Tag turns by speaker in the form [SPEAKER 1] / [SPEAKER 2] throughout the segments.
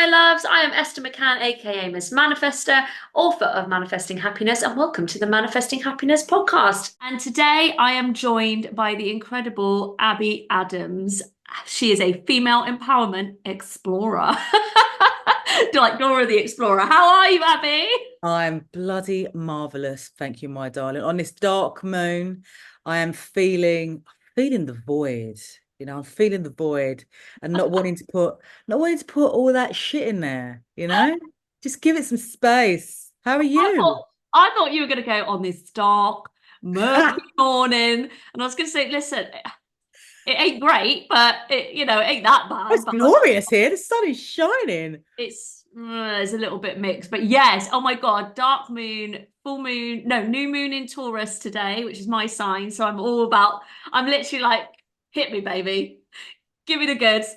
[SPEAKER 1] my loves. I am Esther McCann, aka Miss Manifester, author of Manifesting Happiness, and welcome to the Manifesting Happiness podcast. And today I am joined by the incredible Abby Adams. She is a female empowerment explorer. Like Dora the Explorer. How are you, Abby?
[SPEAKER 2] I'm bloody marvelous. Thank you, my darling. On this dark moon, I am feeling the void. I'm feeling the void and not wanting to put all that shit in there, Just give it some space. How are
[SPEAKER 1] I
[SPEAKER 2] you?
[SPEAKER 1] thought I thought you were going to go on this dark, murky morning, and I was going to say, listen, it ain't great, but it ain't that bad.
[SPEAKER 2] It's
[SPEAKER 1] But
[SPEAKER 2] glorious here. The sun is shining.
[SPEAKER 1] it's a little bit mixed. But yes, oh my God, dark moon, full moon, no, new moon in Taurus today, which is my sign. So I'm literally like, hit me, baby, give me the goods.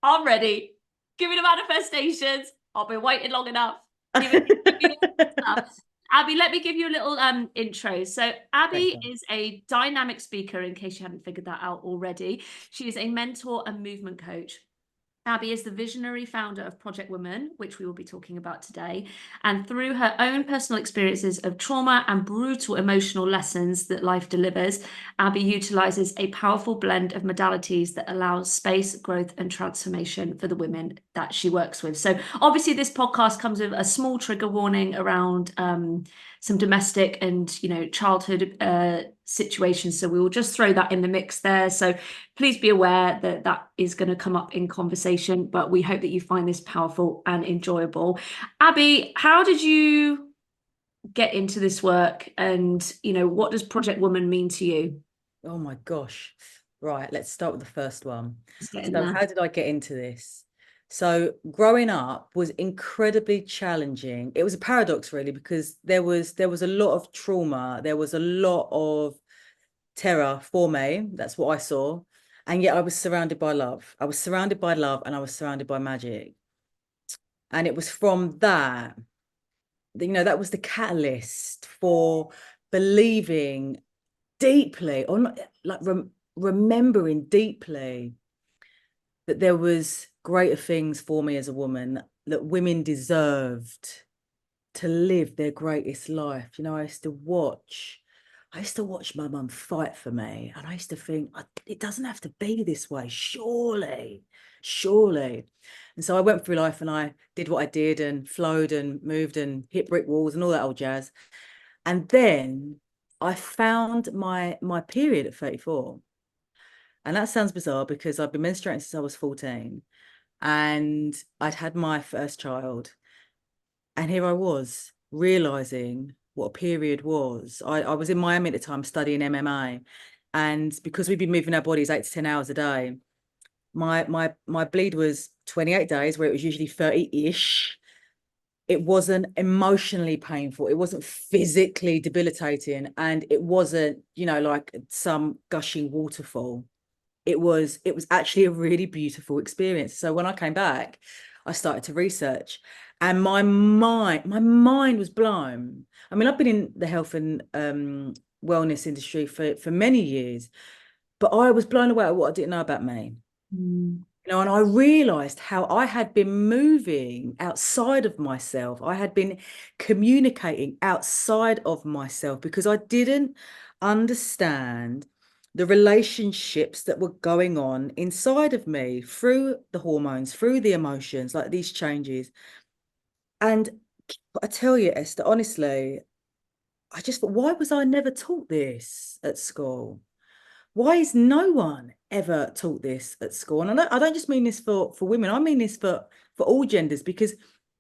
[SPEAKER 1] I'm ready. Give me the manifestations. I've been waiting long enough. Give me the stuff. Abby, let me give you a little intro. So,
[SPEAKER 2] Thanks,
[SPEAKER 1] Abby
[SPEAKER 2] darling.
[SPEAKER 1] is a dynamic speaker, in case you hadn't figured that out already. She is a mentor and movement coach. Abby is the visionary founder of Project Women, which we will be talking about today. And through her own personal experiences of trauma and brutal emotional lessons that life delivers, Abby utilizes a powerful blend of modalities that allows space, growth, and transformation for the women that she works with. So, obviously, this podcast comes with a small trigger warning around some domestic and childhood situations. So we will just throw that in the mix there. So please be aware that that is going to come up in conversation, but we hope that you find this powerful and enjoyable. Abby, how did you get into this work, and what does Project Woman mean to you?
[SPEAKER 2] Oh my gosh. Right, let's start with the first one.
[SPEAKER 1] Let's get in
[SPEAKER 2] So,
[SPEAKER 1] there.
[SPEAKER 2] how did I get into this? So, growing up was incredibly challenging. It was a paradox, really, because there was a lot of trauma, there was a lot of terror for me. That's what I saw. And yet I was surrounded by love. I was surrounded by love and I was surrounded by magic. And it was from that, that was the catalyst for believing deeply, or not, like remembering deeply that there was greater things for me as a woman, that women deserved to live their greatest life. I used to watch my mum fight for me, and I used to think, it doesn't have to be this way, surely. And so I went through life and I did what I did and flowed and moved and hit brick walls and all that old jazz. And then I found my period at 34. And that sounds bizarre because I've been menstruating since I was 14 and I'd had my first child. And here I was realizing what a period was. I was in Miami at the time studying MMA. And because we'd been moving our bodies 8 to 10 hours a day, my bleed was 28 days, where it was usually 30-ish. It wasn't emotionally painful. It wasn't physically debilitating. And it wasn't, like some gushing waterfall. It was actually a really beautiful experience. So when I came back, I started to research, and my mind was blown. I mean, I've been in the health and wellness industry for many years, but I was blown away at what I didn't know about me.
[SPEAKER 1] Mm.
[SPEAKER 2] And I realized how I had been moving outside of myself. I had been communicating outside of myself because I didn't understand the relationships that were going on inside of me through the hormones, through the emotions, like these changes. And I tell you, Esther, honestly, I just thought, why was I never taught this at school? Why is no one ever taught this at school? And I don't just mean this for women. I mean this for all genders, because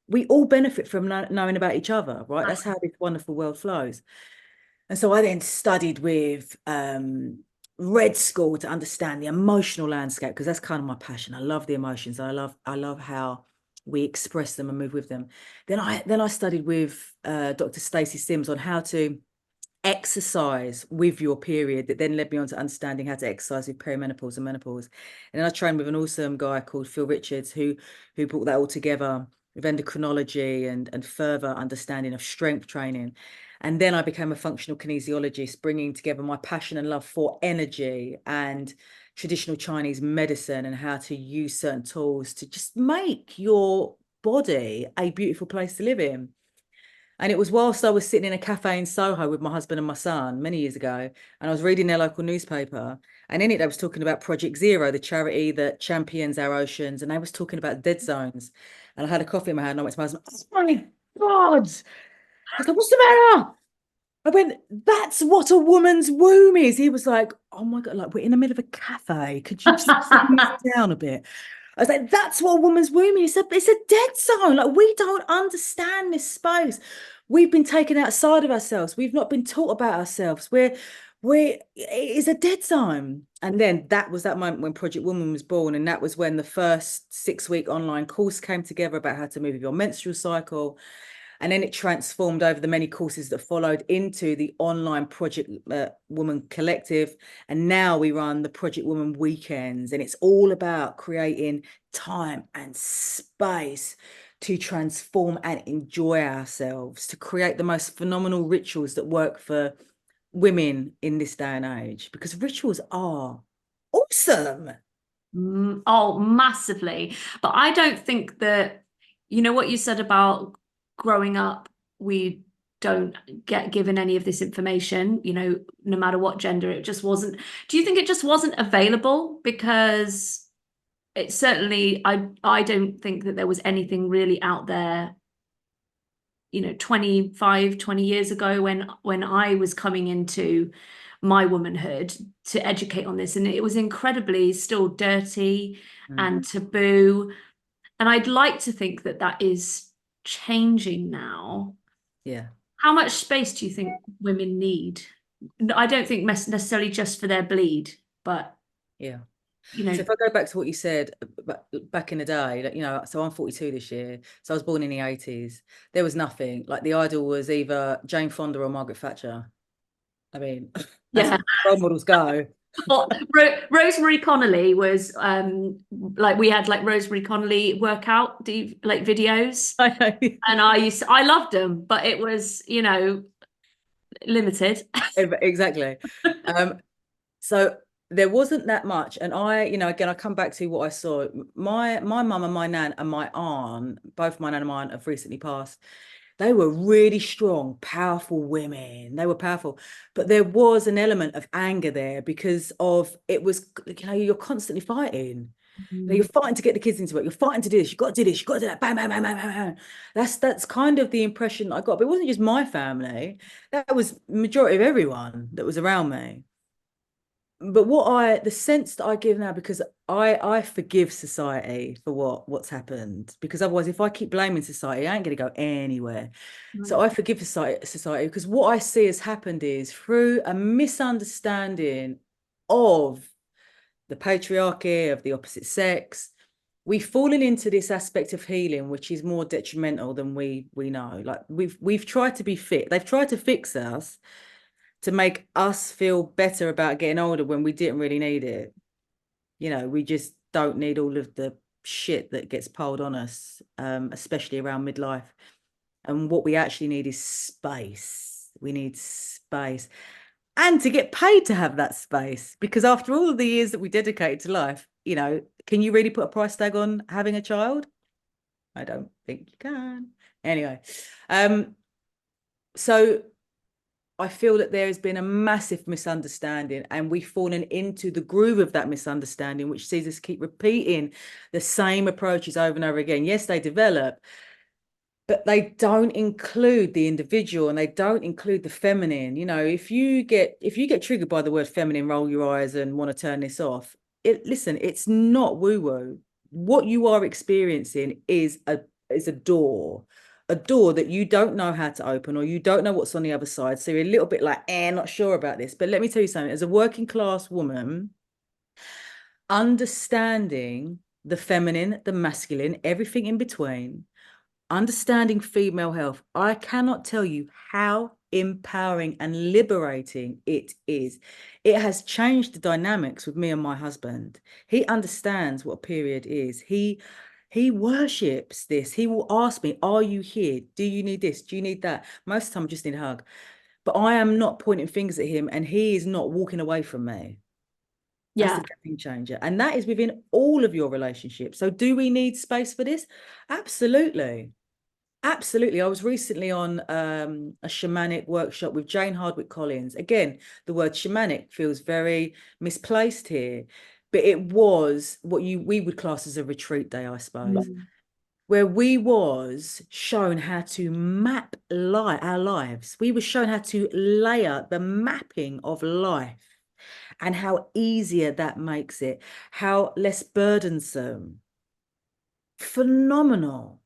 [SPEAKER 2] we all benefit from knowing about each other, right? That's how this wonderful world flows. And so I then studied with Red School to understand the emotional landscape, because that's kind of my passion. I love the emotions. I love how we express them and move with them. Then I studied with Dr. Stacey Sims on how to exercise with your period. That then led me on to understanding how to exercise with perimenopause and menopause. And then I trained with an awesome guy called Phil Richards, who brought that all together with endocrinology and further understanding of strength training. And then I became a functional kinesiologist, bringing together my passion and love for energy and traditional Chinese medicine and how to use certain tools to just make your body a beautiful place to live in. And it was whilst I was sitting in a cafe in Soho with my husband and my son many years ago, and I was reading their local newspaper, and in it they was talking about Project Zero, the charity that champions our oceans, and they was talking about dead zones. And I had a coffee in my hand, and I went to my husband, "Oh my God." I was like, "What's the matter?" I went, "That's what a woman's womb is." He was like, "Oh my God, like we're in the middle of a cafe. Could you just calm this down a bit?" I was like, "That's what a woman's womb is. It's a dead zone. Like we don't understand this space. We've been taken outside of ourselves. We've not been taught about ourselves. It is a dead zone." And then that was that moment when Project Woman was born. And that was when the first 6-week online course came together about how to move with your menstrual cycle. And then it transformed over the many courses that followed into the online Project Woman Collective. And now we run the Project Woman weekends. And it's all about creating time and space to transform and enjoy ourselves, to create the most phenomenal rituals that work for women in this day and age, because rituals are awesome.
[SPEAKER 1] Oh, massively. But I don't think that, you know, what you said about growing up, we don't get given any of this information, you know, no matter what gender, it just wasn't. Do you think it just wasn't available? Because it certainly, I don't think that there was anything really out there, you know, 25, 20 years ago when I was coming into my womanhood to educate on this. And it was incredibly still dirty and taboo. And I'd like to think that that is changing now.
[SPEAKER 2] Yeah.
[SPEAKER 1] How much space do you think women need? I don't think necessarily just for their bleed, but
[SPEAKER 2] Yeah.
[SPEAKER 1] you
[SPEAKER 2] So
[SPEAKER 1] know,
[SPEAKER 2] if I go back to what you said back in the day, like, you know, so I'm 42 this year. So I was born in the 80s. There was nothing. Like the idol was either Jane Fonda or Margaret Thatcher. I mean, that's
[SPEAKER 1] yeah.
[SPEAKER 2] where role models go.
[SPEAKER 1] Well, Rosemary Connolly was like we had like Rosemary Connolly workout like videos,
[SPEAKER 2] I know.
[SPEAKER 1] and I loved them, but it was, you know, limited.
[SPEAKER 2] Exactly. So there wasn't that much. And I, you know, again, I come back to what I saw. My mum and my nan and my aunt, both my nan and my aunt have recently passed. They were really strong, powerful women. They were powerful. But there was an element of anger there because of it was, you know, you're constantly fighting. You know, you're fighting to get the kids into it. You're fighting to do this. You've got to do this. You've got to do that. Bang, bang, bang, bang, bang, bang. That's kind of the impression I got. But it wasn't just my family. That was majority of everyone that was around me. But the sense that I give now, because I forgive society for what's happened, because otherwise if I keep blaming society, I ain't going to go anywhere. So I forgive society because what I see has happened is through a misunderstanding of the patriarchy, of the opposite sex, we've fallen into this aspect of healing which is more detrimental than we know. Like we've tried to be fit. They've tried to fix us to make us feel better about getting older when we didn't really need it. You know, we just don't need all of the shit that gets piled on us, especially around midlife. And what we actually need is space. We need space. And to get paid to have that space. Because after all of the years that we dedicated to life, you know, can you really put a price tag on having a child? I don't think you can. Anyway, so I feel that there has been a massive misunderstanding and we've fallen into the groove of that misunderstanding, which sees us keep repeating the same approaches over and over again. Yes, they develop, but they don't include the individual and they don't include the feminine. You know, if you get triggered by the word feminine, roll your eyes and want to turn this off. Listen, it's not woo-woo. What you are experiencing is a door, a door that you don't know how to open or you don't know what's on the other side. So you're a little bit like, not sure about this. But let me tell you something, as a working class woman, understanding the feminine, the masculine, everything in between, understanding female health, I cannot tell you how empowering and liberating it is. It has changed the dynamics with me and my husband. He understands what a period is. He worships this. He will ask me, are you here? Do you need this? Do you need that? Most of the time, I just need a hug. But I am not pointing fingers at him and he is not walking away from me. That's
[SPEAKER 1] Yeah.
[SPEAKER 2] the game changer. And that is within all of your relationships. So do we need space for this? Absolutely. Absolutely. I was recently on a shamanic workshop with Jane Hardwick Collins. Again, the word shamanic feels very misplaced here, but it was what we would class as a retreat day, I suppose, where we was shown how to map our lives. We were shown how to layer the mapping of life and how easier that makes it, how less burdensome. Phenomenal.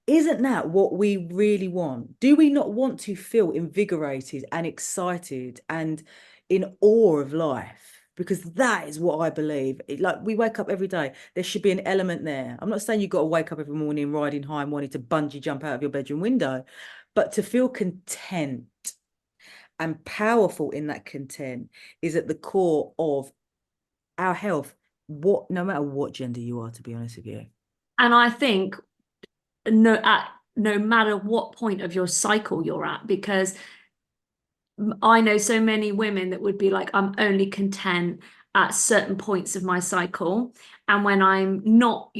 [SPEAKER 2] Isn't that what we really want? Do we not want to feel invigorated and excited and in awe of life? Because that is what I believe. Like, we wake up every day, there should be an element there. I'm not saying you've got to wake up every morning riding high and wanting to bungee jump out of your bedroom window, but to feel content and powerful in that content is at the core of our health, no matter what gender you are, to be honest with you.
[SPEAKER 1] And I think no matter what point of your cycle you're at, because I know so many women that would be like, I'm only content at certain points of my cycle. And when I'm not,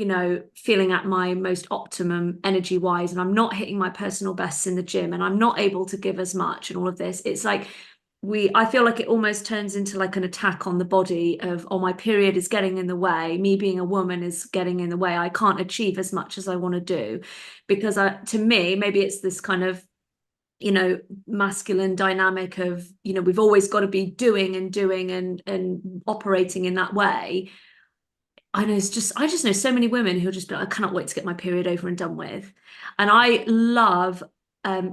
[SPEAKER 1] feeling at my most optimum energy wise, and I'm not hitting my personal bests in the gym, and I'm not able to give as much and all of this, it's like I feel like it almost turns into like an attack on the body of, oh, my period is getting in the way. Me being a woman is getting in the way. I can't achieve as much as I want to do because to me, maybe it's this kind of masculine dynamic of we've always got to be doing and operating in that way. I just know so many women who'll just be like, I cannot wait to get my period over and done with. And I love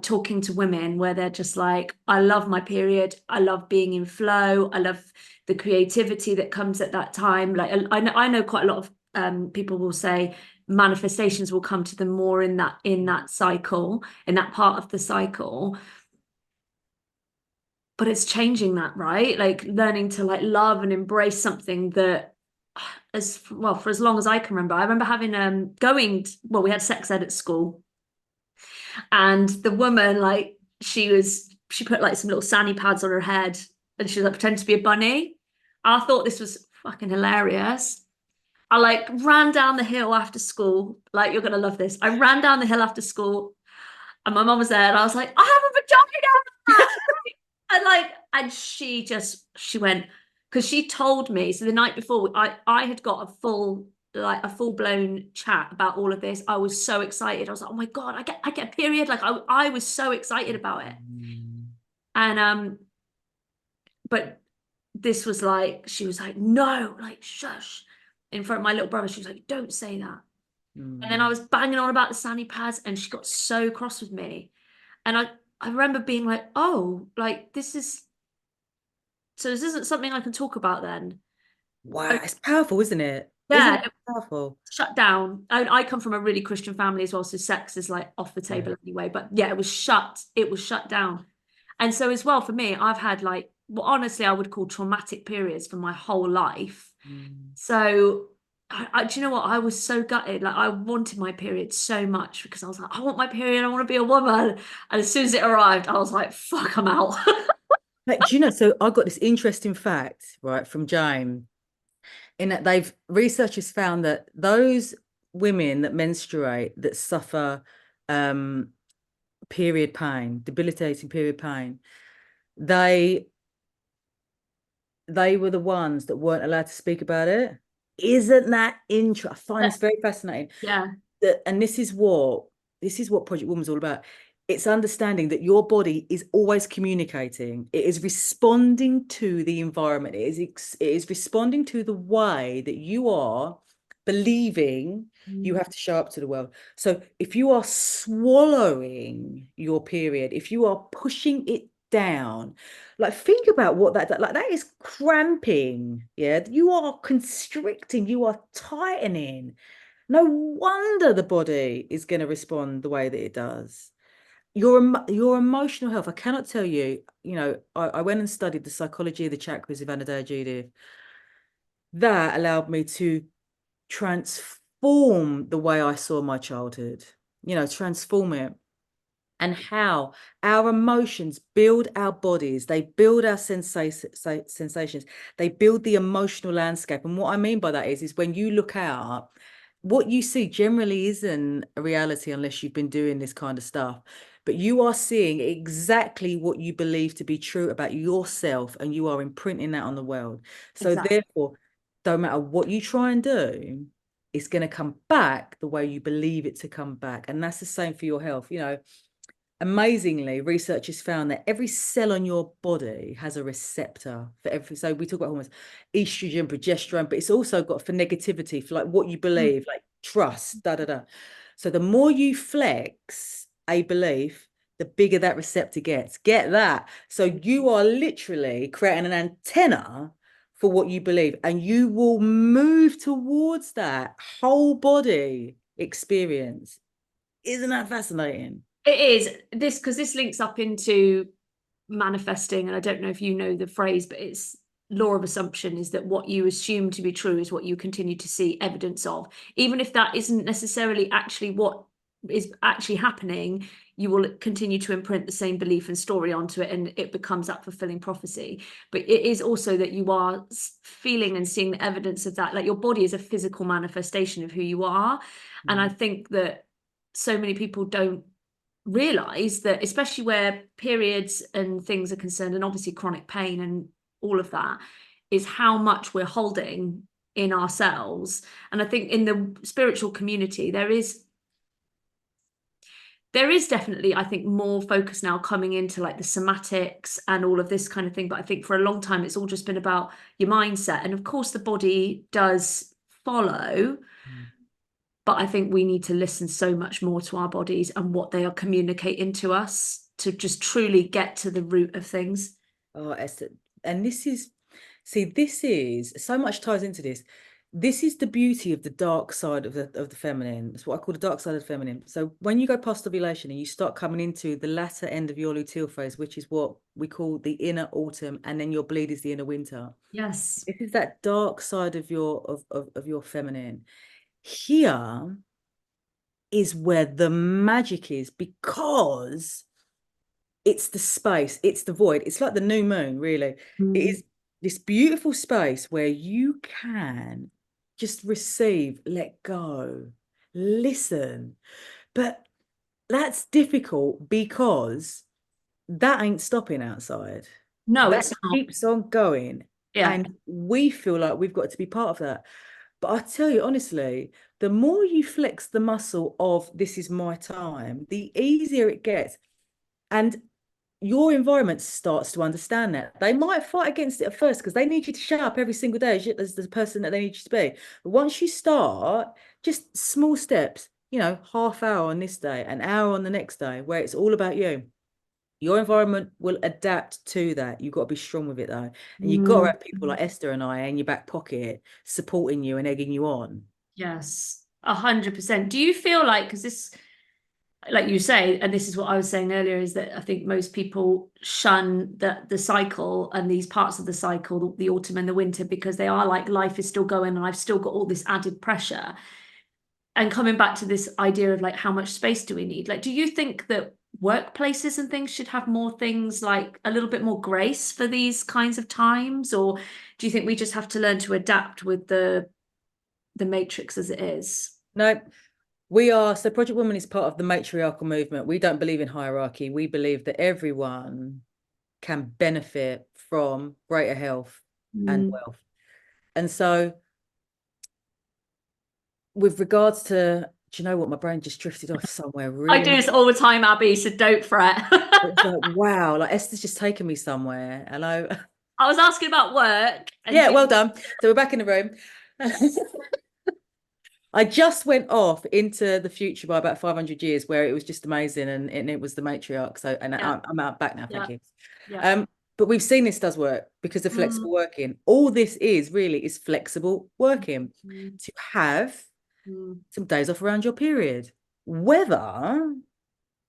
[SPEAKER 1] talking to women where they're just like, I love my period, I love being in flow, I love the creativity that comes at that time. Like, I know quite a lot of people will say manifestations will come to them more in that cycle, in that part of the cycle. But it's changing that, right? Like learning to like love and embrace something that, as well, for as long as I can remember. I remember having we had sex ed at school, and the woman, like, she put like some little sani pads on her head, and she was like pretending to be a bunny. I thought this was fucking hilarious. I like ran down the hill after school. Like, you're gonna love this. I ran down the hill after school, and my mum was there, and I was like, I have a vagina. And she went, because she told me, so the night before I had got a full blown chat about all of this. I was so excited. I was like, oh my God, I get a period. Like, I was so excited about it. And but this was like, she was like, no, like, shush. In front of my little brother, she was like, don't say that. And then I was banging on about the sani pads, and she got so cross with me. And I remember being like, oh, like, this isn't something I can talk about then.
[SPEAKER 2] Wow, it's powerful, isn't it? Isn't
[SPEAKER 1] Yeah,
[SPEAKER 2] it powerful?
[SPEAKER 1] shut down. I come from a really Christian family as well, so sex is like off the table anyway. But yeah, it was shut down. And so as well for me, I've had like what honestly I would call traumatic periods for my whole life. So do you know what? I was so gutted. Like, I wanted my period so much because I was like, I want my period. I want to be a woman. And as soon as it arrived, I was like, fuck, I'm out.
[SPEAKER 2] Like, do you know, so I got this interesting fact, right, from Jane, in that researchers found that those women that menstruate that suffer period pain, debilitating period pain, they were the ones that weren't allowed to speak about it. Isn't that interesting? I find this very fascinating.
[SPEAKER 1] Yeah.
[SPEAKER 2] And this is what Project Woman's all about. It's understanding that your body is always communicating. It is responding to the environment. It is responding to the way that you are believing you have to show up to the world. So if you are swallowing your period, if you are pushing it down, like, think about what that is cramping. Yeah, you are constricting, you are tightening. No wonder the body is going to respond the way that it does. Your emotional health, I cannot tell you, I went and studied the psychology of the chakras of Anodea Judith. That allowed me to transform the way I saw my childhood, transform it. and how our emotions build our bodies, they build our sensations, they build the emotional landscape. And what I mean by that is when you look out, what you see generally isn't a reality unless you've been doing this kind of stuff. But you are seeing exactly what you believe to be true about yourself, and you are imprinting that on the world. So
[SPEAKER 1] Exactly.
[SPEAKER 2] therefore, no matter what you try and do, it's going to come back the way you believe it to come back. And that's the same for your health. You know, amazingly, researchers found that every cell on your body has a receptor for every. So we talk about hormones, estrogen, progesterone, but it's also got for negativity, for like what you
[SPEAKER 1] Mm.
[SPEAKER 2] believe, like trust, da da da. So the more you flex a belief, the bigger that receptor gets. Get that? So you are literally creating an antenna for what you believe, and you will move towards that whole body experience. Isn't that fascinating?
[SPEAKER 1] It is this because this links up into manifesting, and I don't know if you know the phrase, but it's law of assumption is that what you assume to be true is what you continue to see evidence of. Even if that isn't necessarily actually what is actually happening, you will continue to imprint the same belief and story onto it, and it becomes that fulfilling prophecy. But it is also that you are feeling and seeing the evidence of that. Like your body is a physical manifestation of who you are. And I think that so many people don't realize that, especially where periods and things are concerned, and obviously chronic pain and all of that, is how much we're holding in ourselves. And I think in the spiritual community, there is definitely, I think, more focus now coming into like the somatics and all of this kind of thing. But I think for a long time, it's all just been about your mindset. And of course, the body does follow, but I think we need to listen so much more to our bodies and what they are communicating to us to just truly get to the root of things.
[SPEAKER 2] Oh, Esther, and this is, see, this is so much ties into this. This is the beauty of the dark side of the feminine. It's what I call the dark side of the feminine. So when you go past ovulation and you start coming into the latter end of your luteal phase, which is what we call the inner autumn, and then your bleed is the inner winter.
[SPEAKER 1] Yes.
[SPEAKER 2] This is that dark side of your feminine. Here is where the magic is, because it's the space, it's the void. It's like the new moon, really. It
[SPEAKER 1] Mm.
[SPEAKER 2] is this beautiful space where you can just receive, let go, listen. But that's difficult because that ain't stopping outside.
[SPEAKER 1] No,
[SPEAKER 2] That
[SPEAKER 1] it's not.
[SPEAKER 2] keeps on going.
[SPEAKER 1] Yeah.
[SPEAKER 2] And we feel like we've got to be part of that. But I tell you honestly, the more you flex the muscle of this is my time, the easier it gets. And your environment starts to understand that. They might fight against it at first because they need you to show up every single day as the person that they need you to be. But once you start, just small steps, you know, half hour on this day, an hour on the next day, where it's all about you. Your environment will adapt to that. You've got to be strong with it though. And you've got to
[SPEAKER 1] Mm.
[SPEAKER 2] have people like Esther and I in your back pocket supporting you and egging you on.
[SPEAKER 1] Yes, 100%. Do you feel like, because this, like you say, and this is what I was saying earlier, is that I think most people shun the cycle and these parts of the cycle, the autumn and the winter, because they are like, life is still going and I've still got all this added pressure. And coming back to this idea of like, how much space do we need? Like, do you think that workplaces and things should have more things like a little bit more grace for these kinds of times? Or do you think we just have to learn to adapt with the matrix as it is?
[SPEAKER 2] No, we are, so Project Woman is part of the matriarchal movement. We don't believe in hierarchy. We believe that everyone can benefit from greater health and
[SPEAKER 1] Mm.
[SPEAKER 2] wealth. And so, with regards to, do you know what? My brain just drifted off somewhere
[SPEAKER 1] I
[SPEAKER 2] really
[SPEAKER 1] do
[SPEAKER 2] nice.
[SPEAKER 1] this all the time, Abby, so don't fret.
[SPEAKER 2] It's like, wow, like Esther's just taken me somewhere. Hello.
[SPEAKER 1] I was asking about work and
[SPEAKER 2] Yeah,
[SPEAKER 1] do
[SPEAKER 2] well done. So we're back in the room. I just went off into the future by about 500 years where it was just amazing, and it was the matriarch. So, and
[SPEAKER 1] yeah,
[SPEAKER 2] I'm out back now.
[SPEAKER 1] yeah,
[SPEAKER 2] Thank you.
[SPEAKER 1] yeah.
[SPEAKER 2] Um, but we've seen this does work because of
[SPEAKER 1] Mm,
[SPEAKER 2] flexible working. All this is really is flexible working
[SPEAKER 1] mm,
[SPEAKER 2] to have
[SPEAKER 1] mm.
[SPEAKER 2] some days off around your period. Whether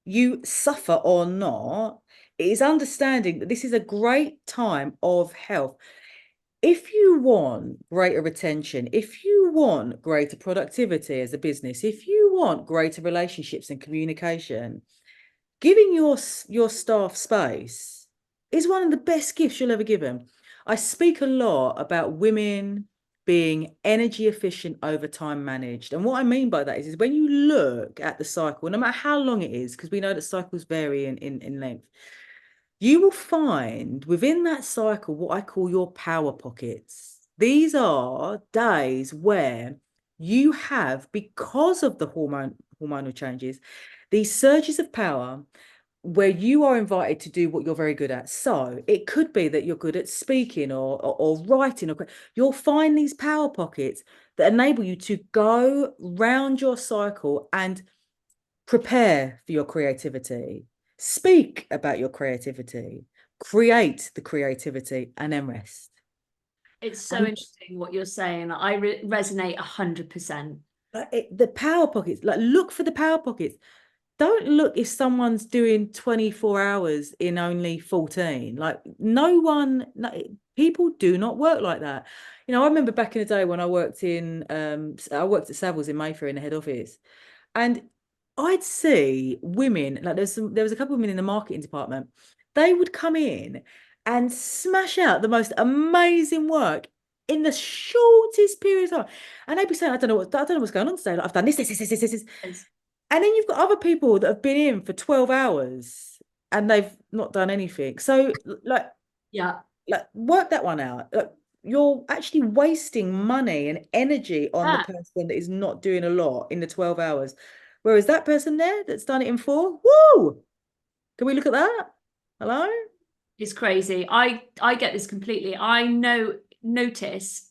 [SPEAKER 2] you suffer or not, it is understanding that this is a great time of health. If you want greater retention, if you want greater productivity as a business, if you want greater relationships and communication, Giving your staff space is one of the best gifts you'll ever give them. I speak a lot about women being energy efficient over time managed. And what I mean by that is when you look at the cycle, no matter how long it is, because we know that cycles vary in length, you will find within that cycle what I call your power pockets. These are days where you have, because of the hormonal changes, these surges of power where you are invited to do what you're very good at. So it could be that you're good at speaking or writing, or you'll find these power pockets that enable you to go round your cycle and prepare for your creativity, speak about your creativity, create the creativity, and then rest.
[SPEAKER 1] It's so
[SPEAKER 2] And
[SPEAKER 1] interesting what you're saying. I resonate 100%.
[SPEAKER 2] the power pockets, like look for the power pockets. Don't look if someone's doing 24 hours in only 14. Like no, people do not work like that. I remember back in the day when I worked at Savills in Mayfair in the head office, and I'd see women, like there was a couple of women in the marketing department. They would come in and smash out the most amazing work in the shortest period of time. And they'd be saying, I don't know what's going on today. Like, I've done this. And then you've got other people that have been in for 12 hours and they've not done anything. So like
[SPEAKER 1] Yeah.
[SPEAKER 2] work that one out. Like, you're actually wasting money and energy on the
[SPEAKER 1] Yeah.
[SPEAKER 2] person that is not doing a lot in the 12 hours. Whereas that person there that's done it in 4, woo! Can we look at that? Hello?
[SPEAKER 1] It's crazy. I get this completely. I notice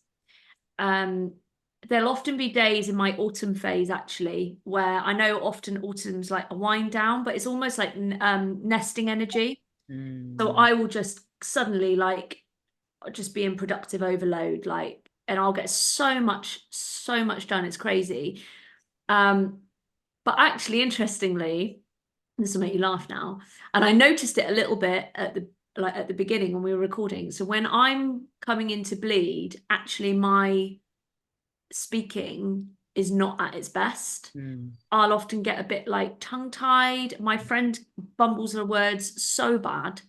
[SPEAKER 1] um there'll often be days in my autumn phase actually where I know often autumn's like a wind down, but it's almost like nesting energy. So
[SPEAKER 2] Mm,
[SPEAKER 1] I will just suddenly like just be in productive overload, like, and I'll get so much done. It's crazy. Um, but actually, interestingly, this will make you laugh now. And I noticed it a little bit at the beginning when we were recording. So when I'm coming into bleed, actually my speaking is not at its best.
[SPEAKER 2] mm,
[SPEAKER 1] I'll often get a bit like tongue-tied. My friend bumbles her words so bad.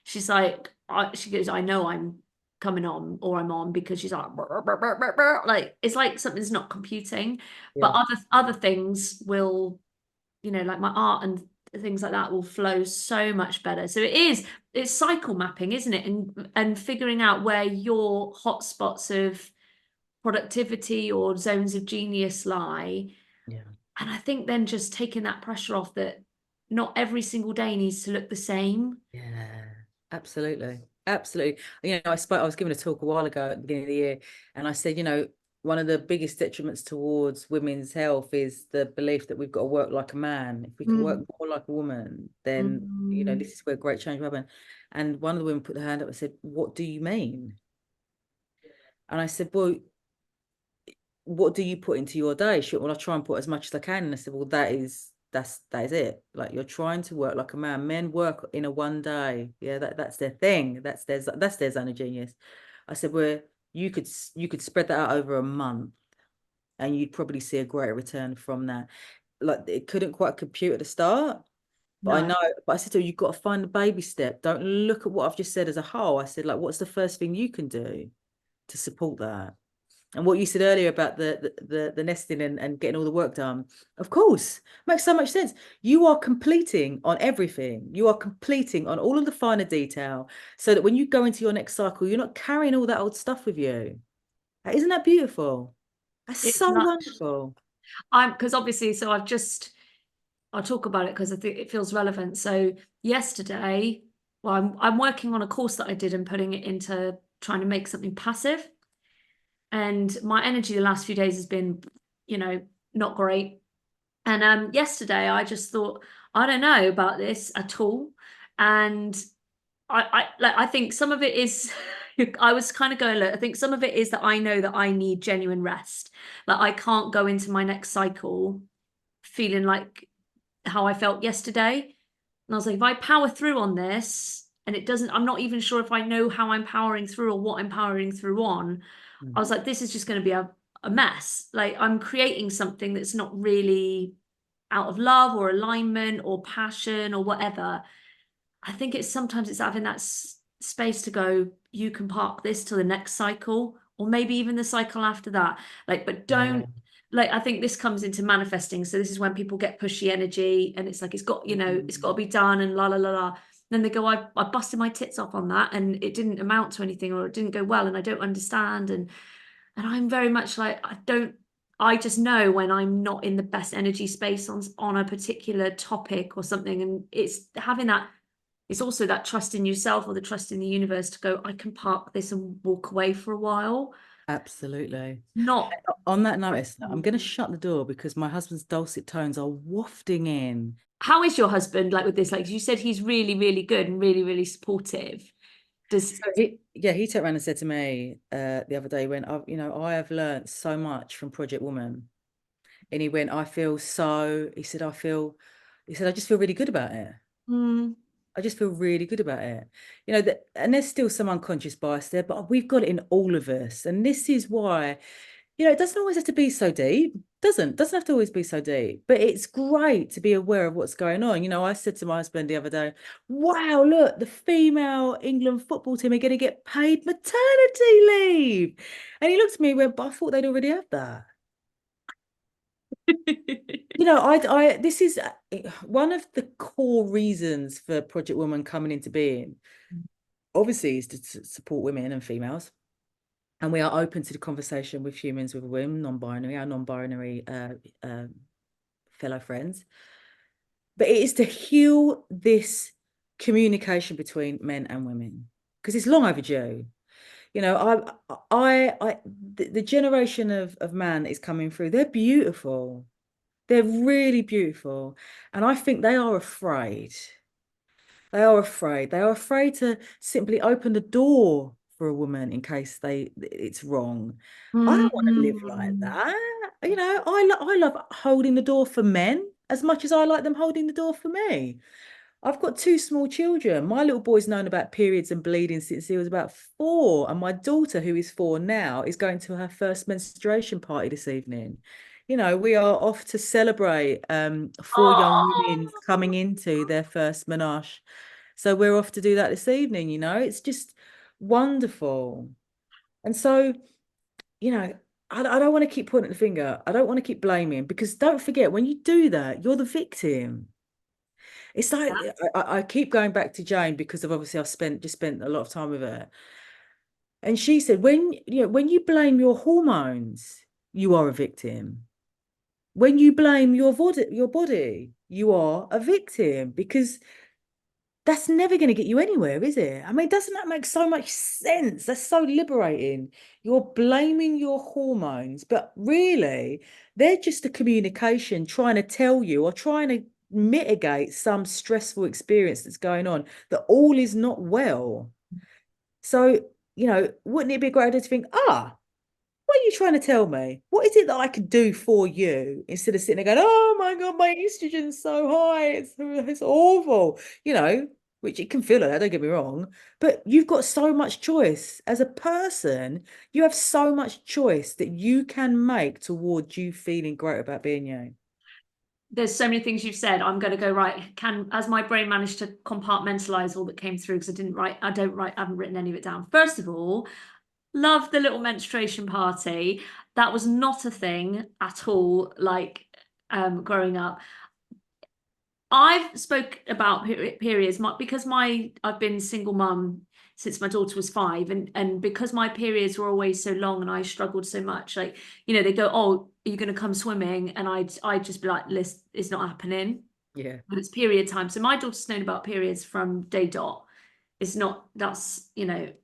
[SPEAKER 1] She's like, she goes, I know I'm coming on or I'm on because she's like, "Brr, brr, brr, brr, brr." Like it's like something's not computing. But
[SPEAKER 2] yeah.
[SPEAKER 1] other things will, like my art and things like that will flow so much better. So it's cycle mapping, isn't it? And figuring out where your hotspots of productivity or zones of genius lie.
[SPEAKER 2] Yeah.
[SPEAKER 1] And I think then just taking that pressure off that not every single day needs to look the same.
[SPEAKER 2] Yeah, absolutely. Absolutely. I was giving a talk a while ago at the beginning of the year, and I said, one of the biggest detriments towards women's health is the belief that we've got to work like a man. If we can work
[SPEAKER 1] Mm.
[SPEAKER 2] more like a woman, then,
[SPEAKER 1] Mm.
[SPEAKER 2] this is where great change will happen. And one of the women put their hand up and said, "What do you mean?" And I said, "Well, what do you put into your day?" She went, "Well, I try and put as much as I can." And I said, "Well, that is it. Like, you're trying to work like a man. Men work in a one day. Yeah, that's their thing. That's their zone of genius." I said, "Well, you could spread that out over a month and you'd probably see a greater return from that." Like, it couldn't quite compute at the start. But I
[SPEAKER 1] No,
[SPEAKER 2] know, but I said to her, you've got to find the baby step. Don't look at what I've just said as a whole. I said, like, what's the first thing you can do to support that? And what you said earlier about the nesting and getting all the work done, of course, makes so much sense. You are completing on everything. You are completing on all of the finer detail, so that when you go into your next cycle, you're not carrying all that old stuff with you. Isn't that beautiful? That's
[SPEAKER 1] it's
[SPEAKER 2] so
[SPEAKER 1] lush.
[SPEAKER 2] wonderful.
[SPEAKER 1] Because obviously, so I'll talk about it because I think it feels relevant. So yesterday, well, I'm working on a course that I did and putting it into trying to make something passive. And my energy the last few days has been, not great. And yesterday I just thought, I don't know about this at all. And I think some of it is I was kind of going, look, I think some of it is that I know that I need genuine rest. Like I can't go into my next cycle feeling like how I felt yesterday. And I was like, if I power through on this and it doesn't, I'm not even sure if I know how I'm powering through or what I'm powering through on. I
[SPEAKER 2] Mm.
[SPEAKER 1] was like, this is just going to be a mess. Like I'm creating something that's not really out of love or alignment or passion or whatever. I think it's sometimes it's having that space to go, you can park this till the next cycle, or maybe even the cycle after that. Like, but
[SPEAKER 2] Yeah.
[SPEAKER 1] don't, like, I think this comes into manifesting. So this is when people get pushy energy and it's like, it's got, it's got to be done and la la la la. Then they go, I busted my tits off on that and it didn't amount to anything or it didn't go well and I don't understand. And I'm very much like, I just know when I'm not in the best energy space on a particular topic or something. And it's having that, it's also that trust in yourself or the trust in the universe to go, I can park this and walk away for a while.
[SPEAKER 2] Absolutely.
[SPEAKER 1] Not,
[SPEAKER 2] On that note, Esther, I'm going to shut the door because my husband's dulcet tones are wafting in.
[SPEAKER 1] how is your husband like with this? Like you said, he's really, really good and really, really supportive. Does,
[SPEAKER 2] So he turned around and said to me the other day, when I have learned so much from Project Woman. And he went, he said, I just feel really good about it.
[SPEAKER 1] mm,
[SPEAKER 2] I just feel really good about it. And there's still some unconscious bias there, but we've got it in all of us. And this is why, it doesn't always have to be so deep. Doesn't have to always be so deep, but it's great to be aware of what's going on. I said to my husband the other day, wow, look, the female England football team are going to get paid maternity leave. And he looked at me and went, but I thought they'd already have that. This is one of the core reasons for Project Woman coming into being, obviously, is to support women and females. And we are open to the conversation with humans, with women, non-binary, our non-binary fellow friends. But it is to heal this communication between men and women because it's long overdue. The generation of man is coming through. They're beautiful. They're really beautiful. And I think they are afraid. They are afraid. They are afraid to simply open the door for a woman in case it's wrong. I don't want to live like
[SPEAKER 1] mm,
[SPEAKER 2] that. I love holding the door for men as much as I like them holding the door for me. I've got two small children. My little boy's known about periods and bleeding since he was about 4. And my daughter, who is 4 now, is going to her first menstruation party this evening. We are off to celebrate 4 young women
[SPEAKER 1] oh,
[SPEAKER 2] coming into their first menarche. So we're off to do that this evening, It's just wonderful. And so, I don't want to keep pointing the finger. I don't want to keep blaming because don't forget, when you do that, you're the victim. It's like I keep going back to Jane because of obviously I've just spent a lot of time with her. And she said, when you blame your hormones, you are a victim. When you blame your body, you are a victim because that's never going to get you anywhere, is it? I mean, doesn't that make so much sense? That's so liberating. You're blaming your hormones, but really, they're just a communication trying to tell you or trying to mitigate some stressful experience that's going on, that all is not well. So, wouldn't it be a great idea to think, what are you trying to tell me? What is it that I can do for you instead of sitting there going, oh my God, my estrogen's so high. It's awful, which it can feel like that, don't get me wrong. But you've got so much choice. As a person, you have so much choice that you can make towards you feeling great about being you.
[SPEAKER 1] there's so many things you've said. I'm going to go right. As my brain managed to compartmentalize all that came through because I haven't written any of it down. First of all, love the little menstruation party. That was not a thing at all, like growing up. I've spoke about periods because I've been single mum since my daughter was 5, and because my periods were always so long and I struggled so much, like they go, oh, are you going to come swimming? And I'd just be like, Liz, it's not happening.
[SPEAKER 2] Yeah.
[SPEAKER 1] But it's period time. So my daughter's known about periods from day dot. It's not, that's,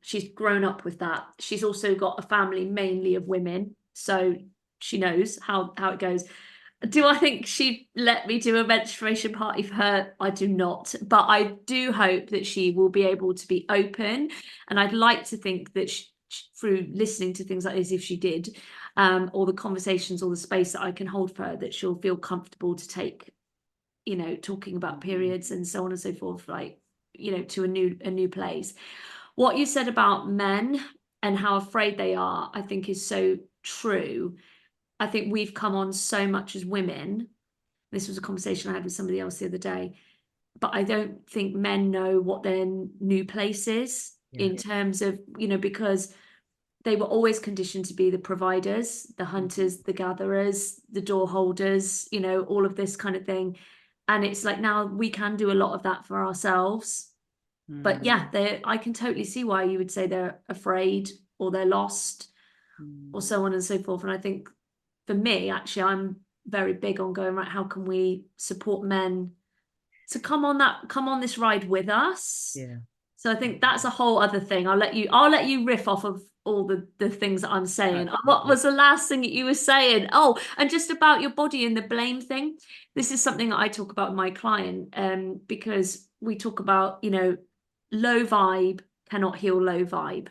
[SPEAKER 1] she's grown up with that. She's also got a family mainly of women, so she knows how it goes. Do I think she'd let me do a menstruation party for her? I do not. But I do hope that she will be able to be open. And I'd like to think that through listening to things like this, if she did, or the conversations or the space that I can hold for her, that she'll feel comfortable to take, talking about periods and so on and so forth, like, to a new place. What you said about men and how afraid they are, I think is so true. I think we've come on so much as women This was a conversation I had with somebody else the other day, but I don't think men know what their new place is
[SPEAKER 2] Yeah.
[SPEAKER 1] in terms of, because they were always conditioned to be the providers, the hunters, the gatherers, the door holders, all of this kind of thing. And it's like now we can do a lot of that for ourselves. But
[SPEAKER 2] Mm.
[SPEAKER 1] yeah, I can totally see why you would say they're afraid or they're lost or
[SPEAKER 2] Mm.
[SPEAKER 1] so on and so forth. And I think for me, actually, I'm very big on going, right, how can we support men to come on this ride with us?
[SPEAKER 2] Yeah.
[SPEAKER 1] So I think that's a whole other thing. I'll let you riff off of all the things that I'm saying. What
[SPEAKER 2] Absolutely.
[SPEAKER 1] was the last thing that you were saying? Oh, and just about your body and the blame thing. This is something that I talk about with my client, because we talk about, low vibe cannot heal low vibe.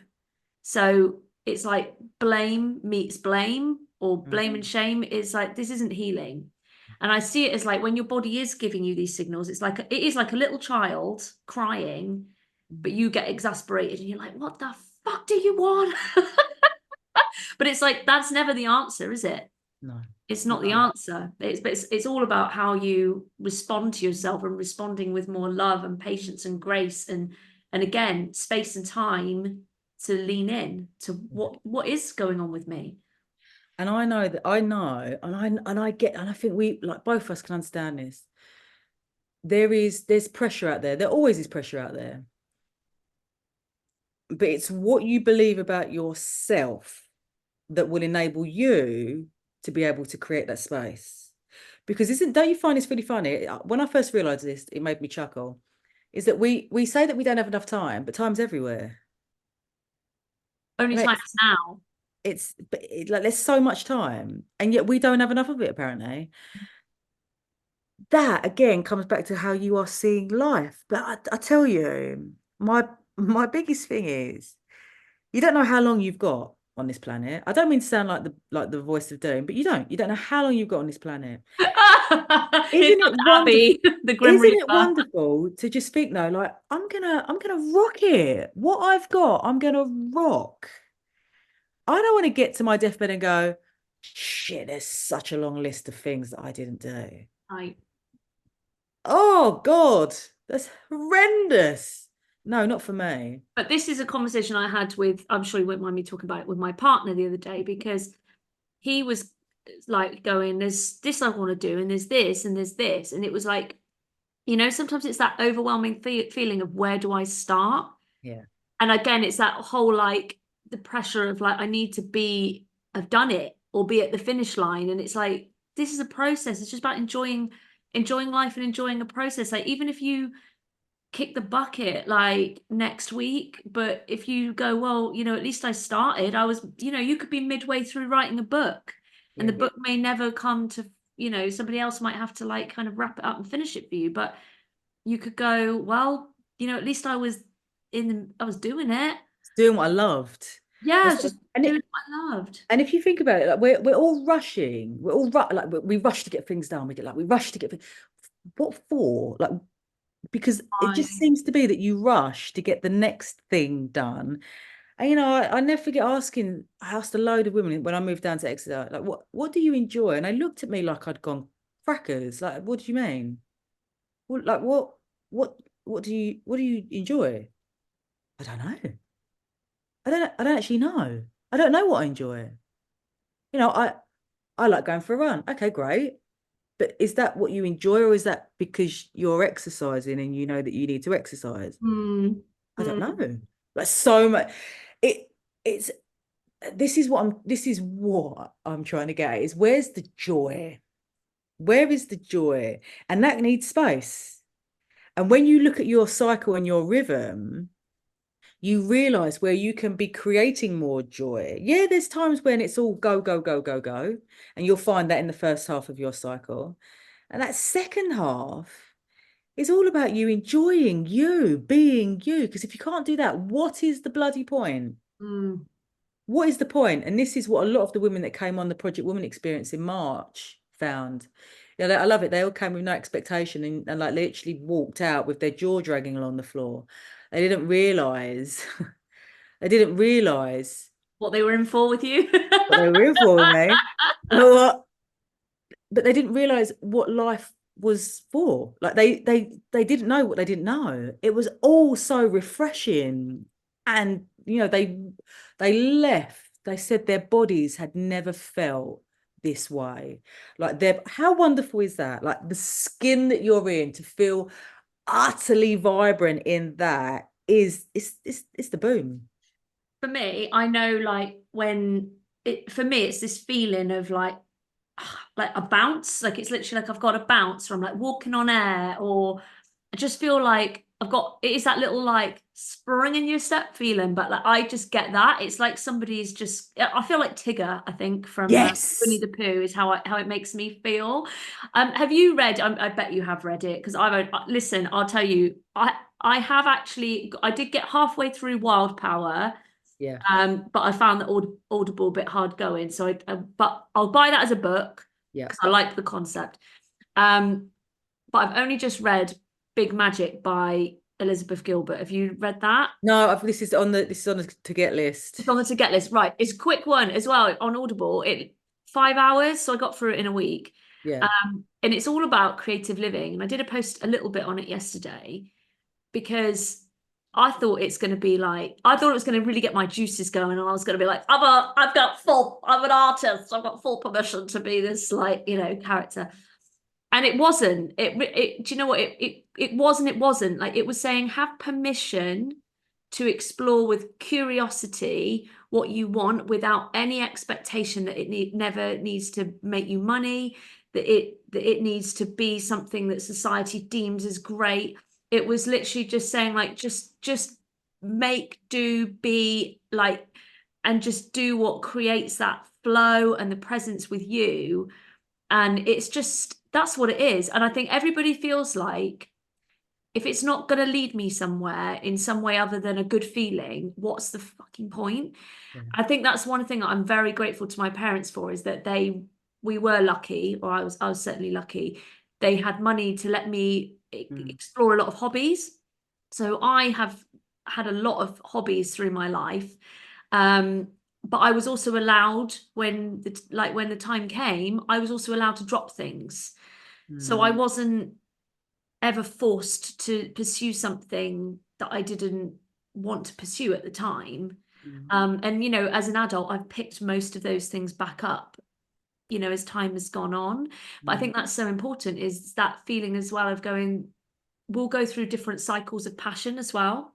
[SPEAKER 1] So it's like blame meets blame, or blame and
[SPEAKER 2] Mm.
[SPEAKER 1] shame is like, this isn't healing. And I see it as like when your body is giving you these signals, it is like a little child crying, but
[SPEAKER 2] Mm.
[SPEAKER 1] you get exasperated and you're like, what the fuck do you want? But it's like that's never the answer, is it?
[SPEAKER 2] No.
[SPEAKER 1] It's not the
[SPEAKER 2] No.
[SPEAKER 1] answer. It's all about how you respond to yourself, and responding with more love and patience and grace, and again, space and time to lean in to what is going on with me.
[SPEAKER 2] And I know that I get, and I think we, like, both of us can understand this. There's pressure out there. There always is pressure out there. But it's what you believe about yourself that will enable you to be able to create that space. Because don't you find this really funny? When I first realized this, it made me chuckle. Is that we say that we don't have enough time, but time's everywhere.
[SPEAKER 1] Only
[SPEAKER 2] Like
[SPEAKER 1] time is now.
[SPEAKER 2] like there's so much time, and yet we don't have enough of it apparently. That again comes back to how you are seeing life. But I tell you, my biggest thing is you don't know how long you've got on this planet. I don't mean to sound like the voice of doom, but you don't know how long you've got on this planet.
[SPEAKER 1] Here
[SPEAKER 2] Isn't it
[SPEAKER 1] comes
[SPEAKER 2] wonderful?
[SPEAKER 1] Abby, the Grim
[SPEAKER 2] Isn't it
[SPEAKER 1] Reaper.
[SPEAKER 2] wonderful to just think, no, like I'm gonna rock it. What I've got, I'm gonna rock. I don't want to get to my deathbed and go, shit, there's such a long list of things that I didn't do.
[SPEAKER 1] Right.
[SPEAKER 2] Oh God, that's horrendous. No, not for me.
[SPEAKER 1] But this is a conversation I had with, I'm sure you won't mind me talking about it with my partner the other day, because he was like going, there's this I want to do, and there's this, and there's this. And it was like, sometimes it's that overwhelming feeling of where do I start?
[SPEAKER 2] Yeah,
[SPEAKER 1] And again, it's that whole like the pressure of like, I need to have done it or be at the finish line. And it's like, this is a process. It's just about enjoying life and enjoying a process. Like, even if you kick the bucket like next week, but if you go, well, at least I started. I was, you could be midway through writing a book, and
[SPEAKER 2] yeah.
[SPEAKER 1] the book may never come to, somebody else might have to like kind of wrap it up and finish it for you. But you could go, well, at least I was doing it.
[SPEAKER 2] It's doing what I loved.
[SPEAKER 1] Yeah, I
[SPEAKER 2] That's
[SPEAKER 1] was just
[SPEAKER 2] and
[SPEAKER 1] doing
[SPEAKER 2] it
[SPEAKER 1] what I loved.
[SPEAKER 2] and if you think about it, like we're all rushing. We're all like we rush to get things done. We rush to get things. What for? Like because it just
[SPEAKER 1] I
[SPEAKER 2] seems to be that you rush to get the next thing done. And I never forget asking, I asked a load of women when I moved down to Exeter, like, what do you enjoy? And they looked at me like I'd gone crackers. Like, what do you mean? Like what what do you enjoy? I don't know. I don't actually know. I don't know what I enjoy. You know, I like going for a run. Okay, great. But is that what you enjoy, or is that because you're exercising and you know that you need to exercise?
[SPEAKER 1] mm,
[SPEAKER 2] I don't
[SPEAKER 1] mm,
[SPEAKER 2] know. Like so much. It it's this is what I'm trying to get at, is where's the joy? Where is the joy? And that needs space. And when you look at your cycle and your rhythm, you realize where you can be creating more joy. Yeah, there's times when it's all go, go, go, go, go. And you'll find that in the first half of your cycle. And that second half is all about you enjoying you, being you. Because if you can't do that, what is the bloody point?
[SPEAKER 1] mm.
[SPEAKER 2] What is the point? And this is what a lot of the women that came on the Project Woman experience in March found. Yeah, I love it. They all came with no expectation, and like literally walked out with their jaw dragging along the floor. They didn't realize, they didn't realize
[SPEAKER 1] What they were in for with you.
[SPEAKER 2] what they were in for with me. But they didn't realize what life was for. Like they didn't know what they didn't know. It was all so refreshing. And they left. They said their bodies had never felt this way. Like they're how wonderful is that? Like the skin that you're in to feel utterly vibrant in that is it's the boom.
[SPEAKER 1] For me, I know like for me, it's this feeling of like a bounce. Like it's literally like I've got a bounce from like walking on air, or I just feel like it is that little like spring in your step feeling, but like I just get that. It's like somebody's just, I feel like Tigger, I think, from Winnie
[SPEAKER 2] Yes.
[SPEAKER 1] the Pooh is how it makes me feel. Have you read, I bet you have read it, because listen, I'll tell you, I have actually, I did get halfway through Wild Power.
[SPEAKER 2] Yeah.
[SPEAKER 1] But I found the Audible a bit hard going. So but I'll buy that as a book
[SPEAKER 2] Yeah.
[SPEAKER 1] because I like the concept. Um, but I've only just read Big Magic by Elizabeth Gilbert. Have you read that?
[SPEAKER 2] No, this is on the to get
[SPEAKER 1] It's
[SPEAKER 2] list.
[SPEAKER 1] on the to get list. Right. It's a quick one as well on Audible. 5 hours, so I got through it in a week.
[SPEAKER 2] Yeah.
[SPEAKER 1] And it's all about creative living. And I did a post a little bit on it yesterday because I thought it was going to really get my juices going, and I was going to be like, I'm an artist. I've got full permission to be this like, character. And it wasn't. Do you know what? It wasn't. Like it was saying have permission to explore with curiosity what you want without any expectation that never needs to make you money, that it needs to be something that society deems as great. It was literally just saying like just make, do, be like, and just do what creates that flow and the presence with you. And it's just, that's what it is. And I think everybody feels like if it's not going to lead me somewhere in some way other than a good feeling, what's the fucking point?
[SPEAKER 2] Yeah.
[SPEAKER 1] I think that's one thing that I'm very grateful to my parents for, is that we were lucky, or I was certainly lucky. They had money to let me
[SPEAKER 2] Mm,
[SPEAKER 1] explore a lot of hobbies. So I have had a lot of hobbies through my life. Um, but I was also allowed, when the time came, I was also allowed to drop things. So I
[SPEAKER 2] mm,
[SPEAKER 1] wasn't ever forced to pursue something that I didn't want to pursue at the time.
[SPEAKER 2] mm,
[SPEAKER 1] And as an adult, I've picked most of those things back up, as time has gone on. But I
[SPEAKER 2] mm,
[SPEAKER 1] think that's so important, is that feeling as well of going, we'll go through different cycles of passion as well.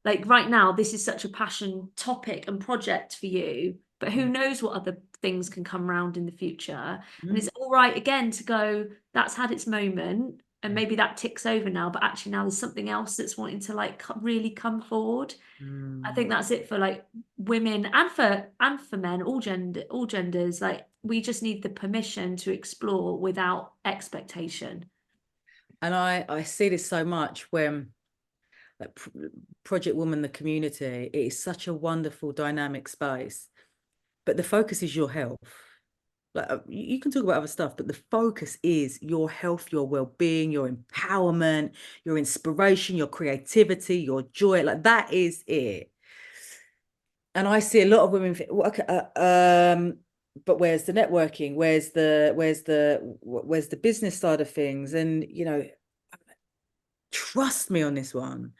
[SPEAKER 1] Like right now, this is such a passion topic and project for you, but who
[SPEAKER 2] mm,
[SPEAKER 1] knows what other things can come around in the future. And
[SPEAKER 2] mm.
[SPEAKER 1] it's all right again to go, that's had its moment, and
[SPEAKER 2] Yeah.
[SPEAKER 1] maybe that ticks over now, but actually now there's something else that's wanting to like really come forward. I
[SPEAKER 2] Mm.
[SPEAKER 1] think that's it for like women and for men, all genders. Like we just need the permission to explore without expectation.
[SPEAKER 2] And I see this so much when like Project Woman, the community, it is such a wonderful dynamic space. But the focus is your health. Like you can talk about other stuff, but the focus is your health, your well-being, your empowerment, your inspiration, your creativity, your joy. Like that is it. And I see a lot of women think, well, okay, but where's the networking? Where's the business side of things? And trust me on this one.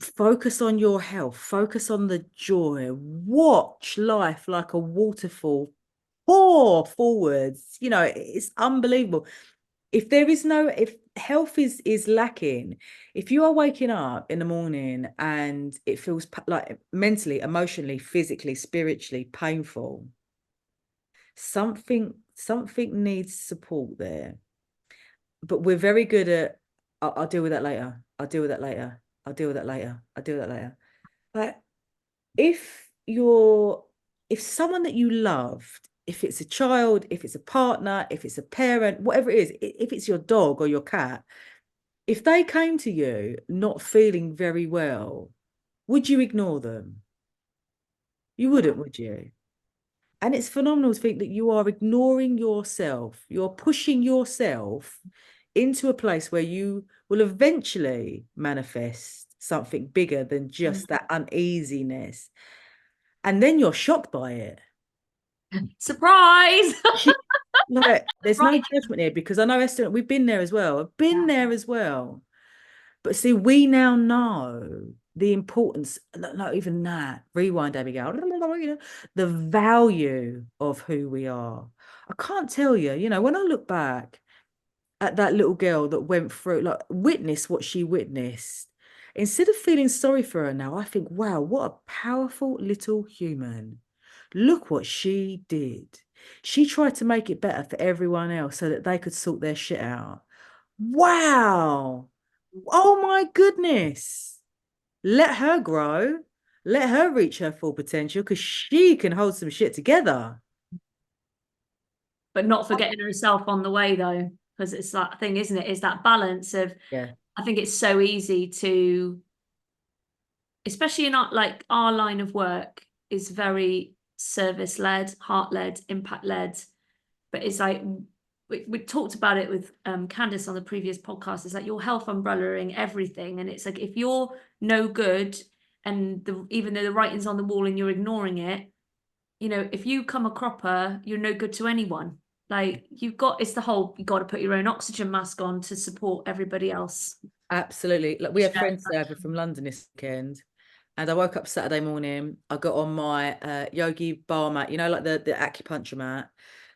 [SPEAKER 2] Focus on your health, focus on the joy, watch life like a waterfall pour forwards. It's unbelievable. If health is lacking, if you are waking up in the morning and it feels like mentally, emotionally, physically, spiritually painful, something needs support there. But we're very good at I'll deal with that later. I'll deal with that later. I'll deal with that later. I'll deal with that later. Like if you're if someone that you loved, if it's a child, if it's a partner, if it's a parent, whatever it is, if it's your dog or your cat, if they came to you not feeling very well, would you ignore them? You wouldn't, would you? And it's phenomenal to think that you are ignoring yourself. You're pushing yourself into a place where you will eventually manifest something bigger than just that uneasiness. And then you're shocked by it.
[SPEAKER 1] Surprise!
[SPEAKER 2] like, there's no
[SPEAKER 1] Right.
[SPEAKER 2] judgment here because I know Esther, we've been there as well. I've been there as well. But see, we now know the importance, not even that, rewind, Abigail, the value of who we are. I can't tell you, when I look back at that little girl that went through, like, witness what she witnessed, instead of feeling sorry for her now, I think, wow, what a powerful little human. Look what she did. She tried to make it better for everyone else so that they could sort their shit out. Wow. Oh my goodness. Let her grow. Let her reach her full potential because she can hold some shit together.
[SPEAKER 1] But not forgetting herself on the way though, because it's that thing, isn't it? Is that balance of,
[SPEAKER 2] Yeah,
[SPEAKER 1] I think it's so easy to, especially in our line of work is very service led, heart led, impact led. But it's like we talked about it with Candice on the previous podcast. It's like your health umbrellaing everything, and it's like if you're no good, and even though the writing's on the wall and you're ignoring it, if you come a cropper, you're no good to anyone. Like it's the whole, you got to put your own oxygen mask on to support everybody else.
[SPEAKER 2] absolutely. Like, we had friends over from London this weekend, and I woke up Saturday morning. I got on my yogi bar mat, like the acupuncture mat.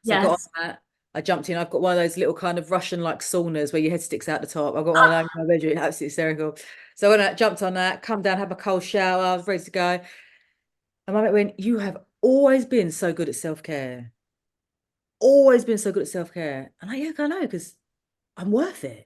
[SPEAKER 2] So I got on
[SPEAKER 1] Yes.
[SPEAKER 2] that. I jumped in. I've got one of those little kind of Russian like saunas where your head sticks out the top. I've got one of those in my bedroom, absolutely hysterical. So when I jumped on that, come down, had my cold shower, I was ready to go. And my mate went, "You have always been so good at self-care. Always been so good at self-care." And yeah, I know, because I'm worth it.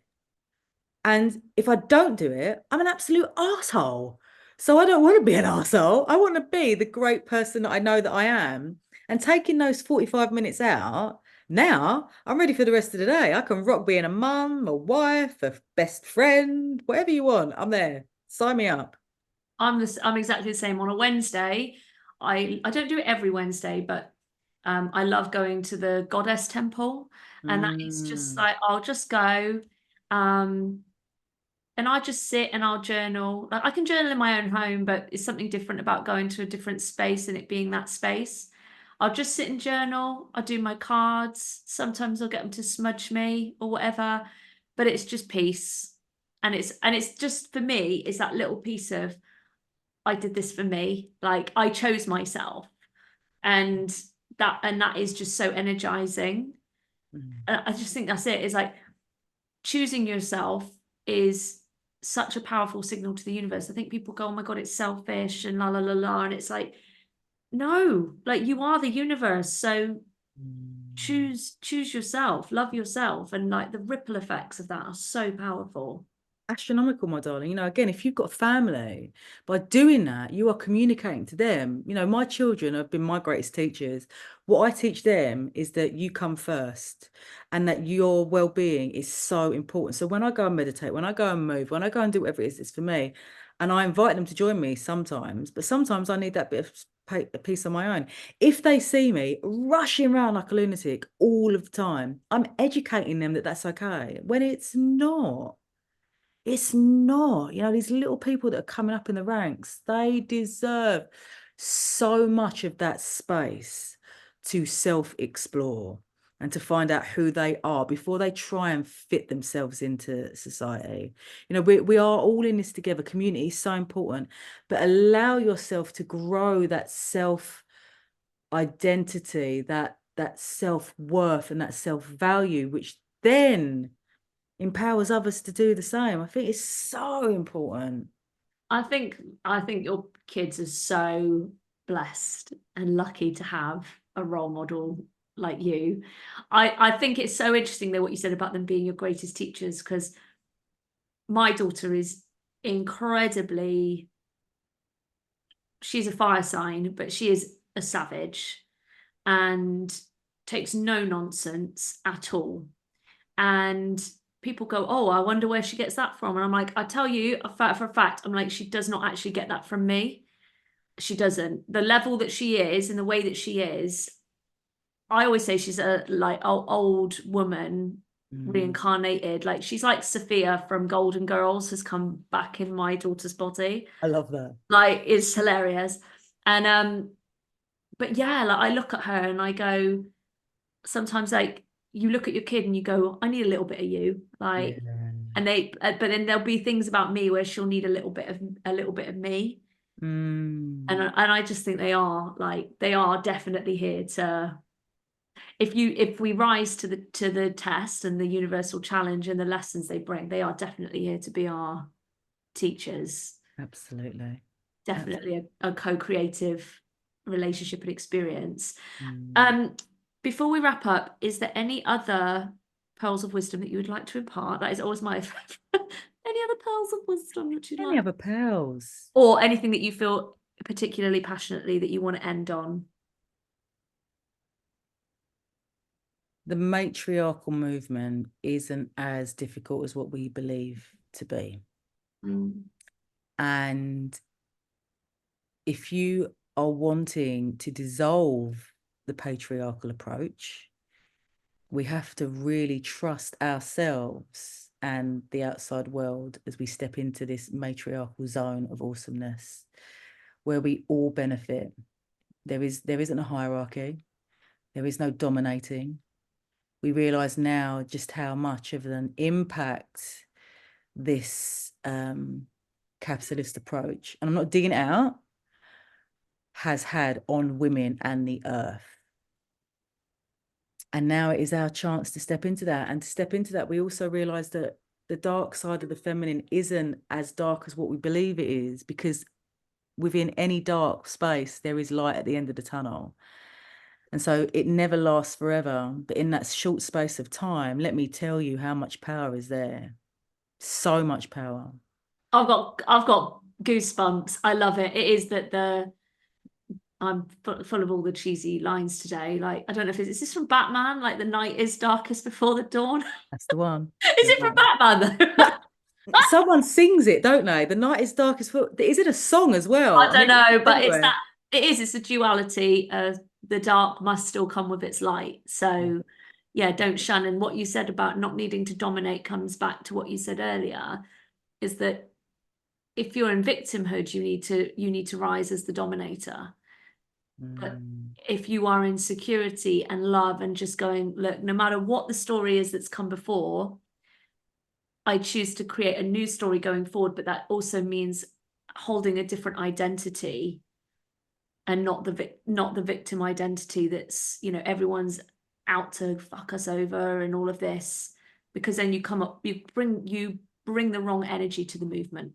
[SPEAKER 2] And if I don't do it, I'm an absolute asshole. So I don't want to be an asshole. I want to be the great person that I know that I am. And taking those 45 minutes out, now I'm ready for the rest of the day. I can rock being a mum, a wife, a best friend, whatever you want. I'm there. Sign me up.
[SPEAKER 1] I'm exactly the same. On a Wednesday, I don't do it every Wednesday, but I love going to the goddess temple, and that is just
[SPEAKER 2] Mm.
[SPEAKER 1] like I'll just go, um, and I just sit and I'll journal. Like I can journal in my own home, but it's something different about going to a different space and it being that space. I'll just sit and journal. I do my cards. Sometimes I'll get them to smudge me or whatever, but it's just peace. And it's just for me, it's that little piece of I did this for me. Like I chose myself. And that is just so energizing.
[SPEAKER 2] Mm.
[SPEAKER 1] And I just think that's it. It's like choosing yourself is such a powerful signal to the universe. I think people go, oh my God, it's selfish and la la la la. And it's like, no, like you are the universe. So
[SPEAKER 2] Mm.
[SPEAKER 1] choose yourself, love yourself. And like the ripple effects of that are so powerful.
[SPEAKER 2] Astronomical, my darling. Again, if you've got family, by doing that, you are communicating to them. My children have been my greatest teachers. What I teach them is that you come first and that your well-being is so important. So when I go and meditate, when I go and move, when I go and do whatever it is, it's for me. And I invite them to join me sometimes, but sometimes I need that bit of a piece on my own. If they see me rushing around like a lunatic all of the time, I'm educating them that that's okay when it's not. It's not, these little people that are coming up in the ranks, they deserve so much of that space to self-explore and to find out who they are before they try and fit themselves into society. We are all in this together. Community is so important, but allow yourself to grow that self identity, that self-worth and that self-value, which then empowers others to do the same. I think it's so important.
[SPEAKER 1] I think your kids are so blessed and lucky to have a role model like you. I think it's so interesting though what you said about them being your greatest teachers, because my daughter is incredibly, she's a fire sign, but she is a savage and takes no nonsense at all. And people go, oh, I wonder where she gets that from. And I'm like, I tell you for a fact, I'm like, she does not actually get that from me. She doesn't. The level that she is and the way that she is, I always say she's a like old woman
[SPEAKER 2] Mm,
[SPEAKER 1] reincarnated. Like she's like Sophia from Golden Girls has come back in my daughter's body.
[SPEAKER 2] I love that.
[SPEAKER 1] Like it's hilarious. And but yeah, like I look at her and I go, sometimes like you look at your kid and you go, I need a little bit of you, like,
[SPEAKER 2] Yeah.
[SPEAKER 1] and but then there'll be things about me where she'll need a little bit of me.
[SPEAKER 2] Mm.
[SPEAKER 1] And I just think they are definitely here to, if we rise to the test and the universal challenge and the lessons they bring, they are definitely here to be our teachers.
[SPEAKER 2] Absolutely.
[SPEAKER 1] Definitely a co-creative relationship and experience.
[SPEAKER 2] Mm.
[SPEAKER 1] Before we wrap up, is there any other pearls of wisdom that you would like to impart? That is always my favorite. Any other pearls of wisdom that you'd
[SPEAKER 2] Any
[SPEAKER 1] like?
[SPEAKER 2] other pals?
[SPEAKER 1] Or anything that you feel particularly passionately that you want to end on?
[SPEAKER 2] The matriarchal movement isn't as difficult as what we believe to be.
[SPEAKER 1] Mm.
[SPEAKER 2] And if you are wanting to dissolve the patriarchal approach, we have to really trust ourselves and the outside world as we step into this matriarchal zone of awesomeness where we all benefit. There isn't a hierarchy. There is no dominating. We realize now just how much of an impact this capitalist approach, and I'm not digging it out, has had on women and the earth. And now it is our chance to step into that. And to step into that, we also realize that the dark side of the feminine isn't as dark as what we believe it is, because within any dark space, there is light at the end of the tunnel. And so it never lasts forever. But in that short space of time, let me tell you how much power is there. So much power.
[SPEAKER 1] I've got goosebumps. I love it. It is that I'm full of all the cheesy lines today. Like, I don't know if is this from Batman? Like, the night is darkest before the dawn.
[SPEAKER 2] That's the one.
[SPEAKER 1] Is
[SPEAKER 2] The
[SPEAKER 1] it from
[SPEAKER 2] one.
[SPEAKER 1] Batman though?
[SPEAKER 2] But someone sings it, don't they? The night is darkest. Is it a song as well?
[SPEAKER 1] I
[SPEAKER 2] I
[SPEAKER 1] don't
[SPEAKER 2] mean,
[SPEAKER 1] know,
[SPEAKER 2] it's
[SPEAKER 1] but it's
[SPEAKER 2] everywhere.
[SPEAKER 1] that it's a duality of the dark must still come with its light.
[SPEAKER 2] Yeah.
[SPEAKER 1] So yeah, don't shun. And what you said about not needing to dominate comes back to what you said earlier, is that if you're in victimhood, you need to rise as the dominator. But
[SPEAKER 2] Mm,
[SPEAKER 1] if you are in security and love and just going, look, no matter what the story is that's come before, I choose to create a new story going forward, but that also means holding a different identity and not the victim identity that's, everyone's out to fuck us over and all of this, because then you bring the wrong energy to the movement.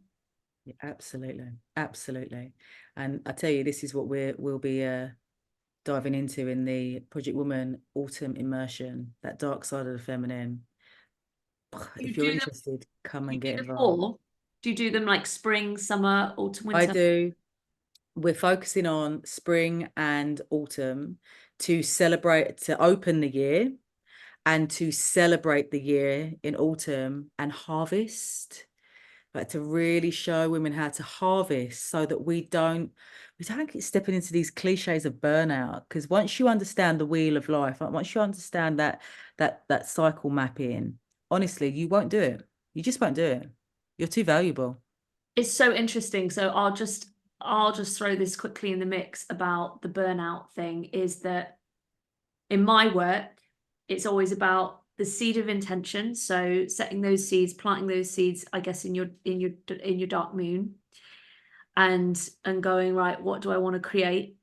[SPEAKER 2] yeah, absolutely, absolutely. And I tell you, this is what we'll be diving into in the Project Woman Autumn Immersion, that dark side of the feminine.
[SPEAKER 1] You
[SPEAKER 2] If you're
[SPEAKER 1] do them,
[SPEAKER 2] interested, come
[SPEAKER 1] you
[SPEAKER 2] and
[SPEAKER 1] do
[SPEAKER 2] get
[SPEAKER 1] the
[SPEAKER 2] involved.
[SPEAKER 1] four. Do you do them like spring, summer, autumn,
[SPEAKER 2] I
[SPEAKER 1] winter?
[SPEAKER 2] do. We're focusing on spring and autumn to open the year and to celebrate the year in autumn and harvest. Like, to really show women how to harvest so that we don't get stepping into these cliches of burnout. Because once you understand the wheel of life, like once you understand that cycle mapping, honestly, you won't do it. You just won't do it. You're too valuable.
[SPEAKER 1] It's so interesting. So I'll just throw this quickly in the mix about the burnout thing, is that in my work, it's always about the seed of intention. So setting those seeds, planting those seeds, I guess, in your dark moon, and going, right, what do I want to create?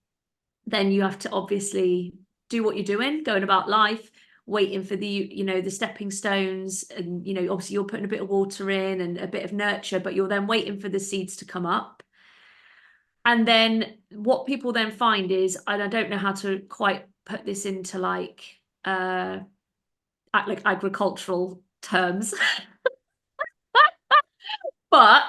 [SPEAKER 1] Then you have to obviously do what you're doing, going about life, waiting for the stepping stones, and obviously you're putting a bit of water in and a bit of nurture, but you're then waiting for the seeds to come up. And then what people then find is, and I don't know how to quite put this into like agricultural terms, but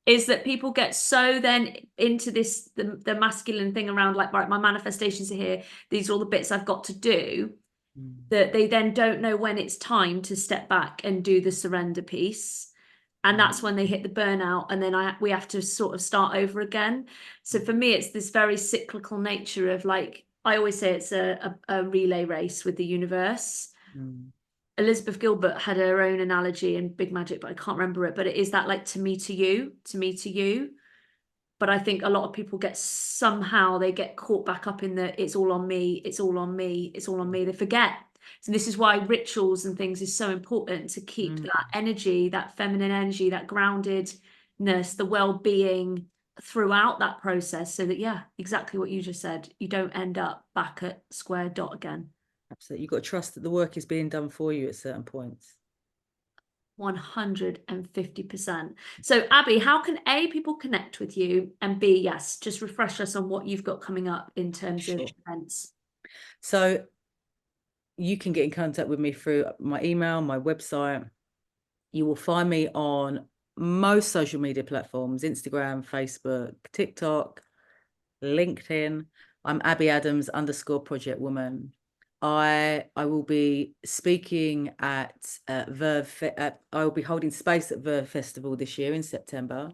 [SPEAKER 1] is that people get so then into the masculine thing around, like, right, my manifestations are here, these are all the bits I've got to do,
[SPEAKER 2] Mm,
[SPEAKER 1] that they then don't know when it's time to step back and do the surrender piece. And
[SPEAKER 2] mm,
[SPEAKER 1] that's when they hit the burnout, and then we have to sort of start over again. So for me, it's this very cyclical nature of, like, I always say it's a relay race with the universe.
[SPEAKER 2] mm.
[SPEAKER 1] Elizabeth Gilbert had her own analogy in Big Magic, but I can't remember it. But it is that, like, to me to you, to me to you. But I think a lot of people they get caught back up in the it's all on me, it's all on me, it's all on me. They forget So this is why rituals and things is so important, to keep that energy, that feminine energy, that groundedness, the well-being throughout that process, so that, yeah, exactly what you just said, you don't end up back at square dot again.
[SPEAKER 2] Absolutely. You've got to trust that the work is being done for you at certain points.
[SPEAKER 1] 150%. So Abby, how can A, people connect with you, and B, yes, just refresh us on what you've got coming up in terms of events?
[SPEAKER 2] So you can get in contact with me through my email, my website. You will find me on most social media platforms: Instagram, Facebook, TikTok, LinkedIn. I'm Abby Adams _project woman. I will be speaking at Verve. I will be holding space at Verve Festival this year in September.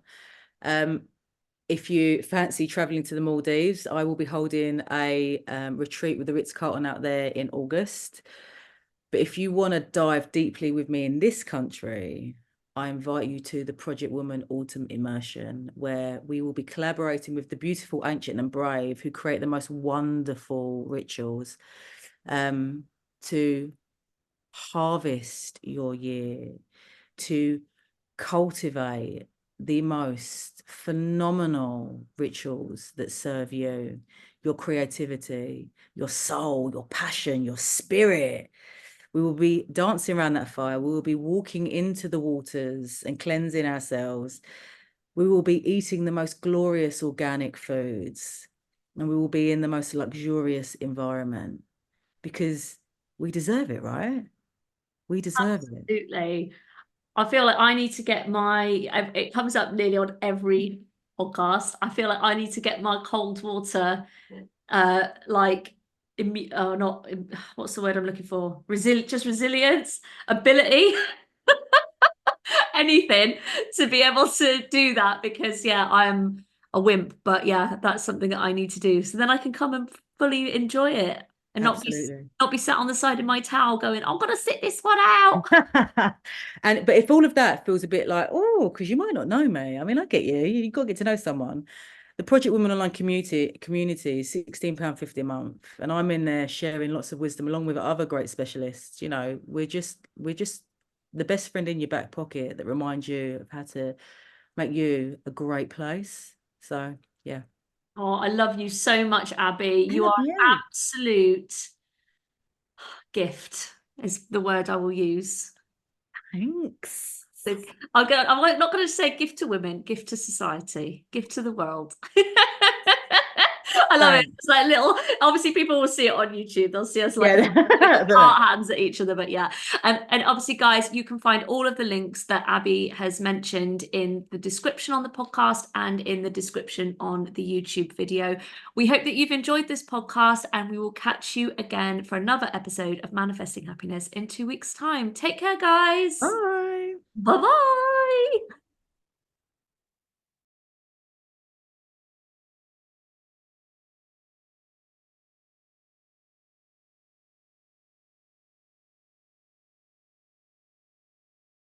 [SPEAKER 2] If you fancy traveling to the Maldives, I will be holding a retreat with the Ritz-Carlton out there in August. But if you want to dive deeply with me in this country, I invite you to the Project Woman Autumn Immersion, where we will be collaborating with the beautiful, ancient and brave, who create the most wonderful rituals to harvest your year, to cultivate the most phenomenal rituals that serve you, your creativity, your soul, your passion, your spirit. We will be dancing around that fire. We will be walking into the waters and cleansing ourselves. We will be eating the most glorious organic foods, and we will be in the most luxurious environment, because we deserve it, right? We deserve it.
[SPEAKER 1] Absolutely. I feel like I need to get it comes up nearly on every podcast. I feel like I need to get my cold water, like, not, what's the word I'm looking for? Just resilience, ability, anything to be able to do that, because, yeah, I'm a wimp, but yeah, that's something that I need to do. So then I can come and fully enjoy it and
[SPEAKER 2] Absolutely.
[SPEAKER 1] not be sat on the side of my towel going, I'm gonna sit this one out.
[SPEAKER 2] But if all of that feels a bit like, oh, because you might not know me. I mean, I get you. You've got to get to know someone. The Project Women Online community is £16.50 a month. And I'm in there sharing lots of wisdom along with other great specialists. You know, we're just the best friend in your back pocket that reminds you of how to make you a great place. So yeah.
[SPEAKER 1] Oh, I love you so much, Abby.
[SPEAKER 2] I
[SPEAKER 1] You are
[SPEAKER 2] love
[SPEAKER 1] an
[SPEAKER 2] you.
[SPEAKER 1] absolute gift, is the word I will use.
[SPEAKER 2] Thanks.
[SPEAKER 1] So I'm not going to say gift to women, gift to society, gift to the world. I love it.
[SPEAKER 2] Thanks.
[SPEAKER 1] It's like little, obviously people will see it on YouTube. They'll see us like
[SPEAKER 2] Yeah.
[SPEAKER 1] little heart hands at each other, but yeah. And obviously, guys, you can find all of the links that Abby has mentioned in the description on the podcast and in the description on the YouTube video. We hope that you've enjoyed this podcast, and we will catch you again for another episode of Manifesting Happiness in 2 weeks' time. Take care, guys.
[SPEAKER 2] Bye.
[SPEAKER 1] Bye-bye.